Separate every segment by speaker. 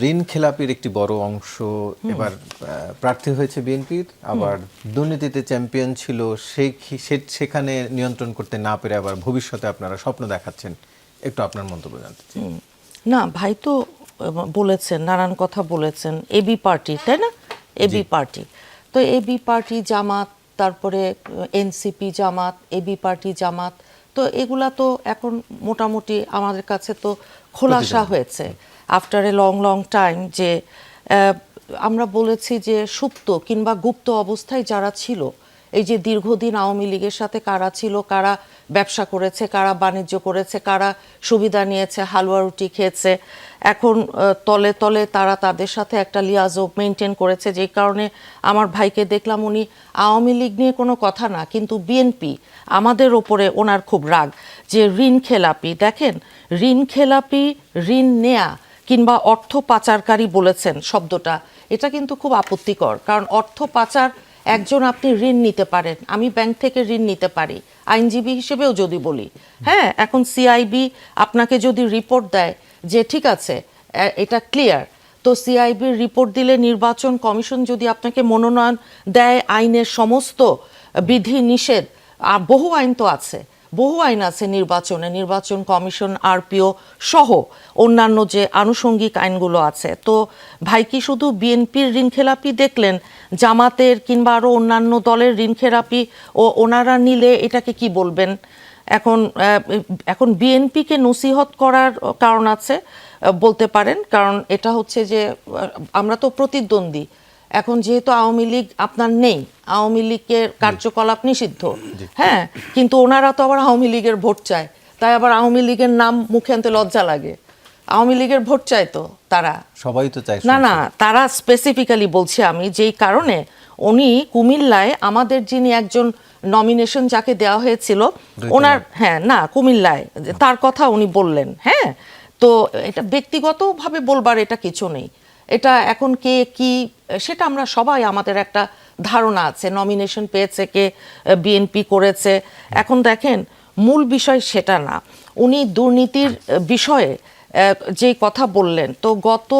Speaker 1: ঋণ খেলাপির একটি বড় অংশ এবার প্রার্থী হয়েছে বিএনপির, আবার দুর্নীতিতে চ্যাম্পিয়ন ছিল সেখানে নিয়ন্ত্রণ করতে না পেরে আবার ভবিষ্যতে আপনারা স্বপ্ন দেখাচ্ছেন। একটু আপনার মন্তব্য জানতে চাই।
Speaker 2: না ভাই তো বলেছেন, নানান কথা বলেছেন। এবি পার্টি, তাই না? এবি পার্টি, তো এবি পার্টি জামাত, তারপরে এনসিপি জামাত, এবি পার্টি জামাত, তো এগুলা তো এখন মোটামুটি আমাদের কাছে তো খোলাসা হয়েছে আফটার এ লং টাইম যে আমরা বলেছি যে সুপ্ত কিংবা গুপ্ত অবস্থায় যারা ছিল, এই যে দীর্ঘদিন আওয়ামী লীগের সাথে কারা ছিল, কারা ব্যবসা করেছে, কারা বাণিজ্য করেছে, কারা সুবিধা নিয়েছে, হালুয়া রুটি খেয়েছে, এখন তলে তলে তারা তাদের সাথে একটা লিয়াজো মেনটেন করেছে। যেই কারণে আমার ভাইকে দেখলাম, উনি আওয়ামী লীগ নিয়ে কোনো কথা না, কিন্তু বিএনপি আমাদের ওপরে ওনার খুব রাগ যে ঋণ খেলাপি। দেখেন, ঋণ খেলাপি, ঋণ নেয়া কিংবা অর্থ পাচারকারী বলেছেন শব্দটা, এটা কিন্তু খুব আপত্তিকর। কারণ অর্থ পাচার, একজন আপনি ঋণ নিতে পারেন, আমি ব্যাংক থেকে ঋণ নিতে পারি আইনজীবী হিসেবেও যদি বলি, হ্যাঁ, এখন সিআইবি আপনাকে যদি রিপোর্ট দেয় যে ঠিক আছে এটা ক্লিয়ার, তো সিআইবির রিপোর্ট দিলে নির্বাচন কমিশন যদি আপনাকে মনোনয়ন দেয়, আইনের সমস্ত বিধি নিষেধ, বহু আইন তো আছে, বহু আইন আছে নির্বাচনে, নির্বাচন কমিশন, আরপিও সহ অন্যান্য যে আনুষঙ্গিক আইনগুলো আছে। তো ভাই কি শুধু বিএনপির ঋণখেলাপি দেখলেন, জামাতের কিংবা আরও অন্যান্য দলের ঋণখেলাপি ও ওনারা নিলে এটাকে কি বলবেন? এখন বিএনপিকে নসিহত করার কারণ আছে বলতে পারেন, কারণ এটা হচ্ছে যে আমরা তো প্রতিদ্বন্দ্বী। এখন যেহেতু আওয়ামী লীগ আপনার নেই, আওয়ামী লীগের কার্যকলাপ নিষিদ্ধ, হ্যাঁ, কিন্তু ওনারা তো আবার আওয়ামী লীগের ভোট চায়, তাই আবার আওয়ামী লীগের নাম মুখে আনতে লজ্জা লাগে। আওয়ামী লীগের ভোট চায় তো তারা,
Speaker 1: সবাই তো চায়
Speaker 2: না তারা স্পেসিফিক্যালি বলছি আমি, যেই কারণে উনি কুমিল্লায় আমাদের যিনি একজন নমিনেশন যাকে দেওয়া হয়েছিল ওনার, হ্যাঁ না কুমিল্লায়, তার কথা উনি বললেন, হ্যাঁ। তো এটা ব্যক্তিগতভাবে বলবার এটা কিছু নেই, এটা এখন কে কি সেটা আমরা সবাই, আমাদের একটা ধারণা আছে নমিনেশন পেয়েছে কে, বিএনপি করেছে। এখন দেখেন, মূল বিষয় সেটা না, উনি দুর্নীতির বিষয়ে যে কথা বললেন, তো গত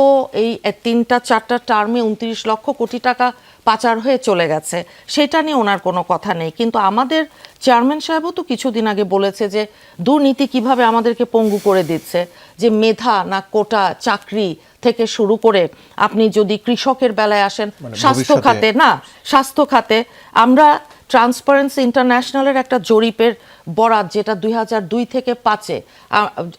Speaker 2: এই 3-4টা টার্মে 29 লক্ষ কোটি টাকা পাচার হয়ে চলে গেছে, সেটা নিয়ে ওনার কোনো কথা নেই। কিন্তু আমাদের চেয়ারম্যান সাহেবও তো কিছুদিন আগে বলেছে যে দুর্নীতি কিভাবে আমাদেরকে পঙ্গু করে দিচ্ছে, যে মেধা না কোটা, চাকরি থেকে শুরু করে আপনি যদি কৃষকের বেলায় আসেন, স্বাস্থ্য খাতে, না স্বাস্থ্য খাতে আমরা ট্রান্সপারেন্সি ইন্টারন্যাশনালের একটা জরিপের বরাত, যেটা 2002 থেকে 5-এ,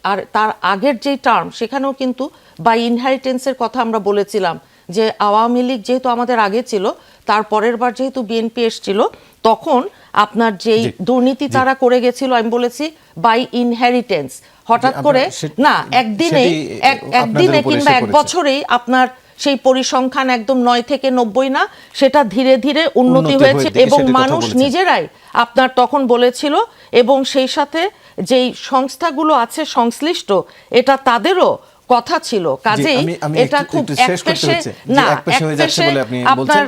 Speaker 2: আর তার আগের যেই টার্ম, সেখানেও কিন্তু বাই ইনহেরিটেন্সের কথা আমরা বলেছিলাম যে আওয়ামী লীগ যেহেতু আমাদের আগে ছিল, তার পরের বার যেহেতু বিএনপি এসছিল, তখন আপনার যেই দুর্নীতি তারা করে গেছিল, আমি বলেছি বাই ইনহেরিটেন্স, হঠাৎ করে না একদিনে কিংবা এক বছরেই আপনার সেই পরিসংখ্যান একদম 9 থেকে 90 না, সেটা ধীরে ধীরে উন্নতি হয়েছে, এবং মানুষ নিজেরাই আপনার তখন বলেছিল, এবং সেই সাথে যেই সংস্থাগুলো আছে সংশ্লিষ্ট, এটা তাদেরও কথা ছিল। কাজেই এটা খুব একপেশে না, একপেশে আপনার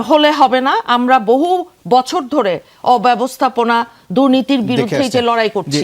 Speaker 2: হলে হবে না। আমরা বহু বছর ধরে অব্যবস্থাপনা, দুর্নীতির বিরুদ্ধে যে লড়াই করছি।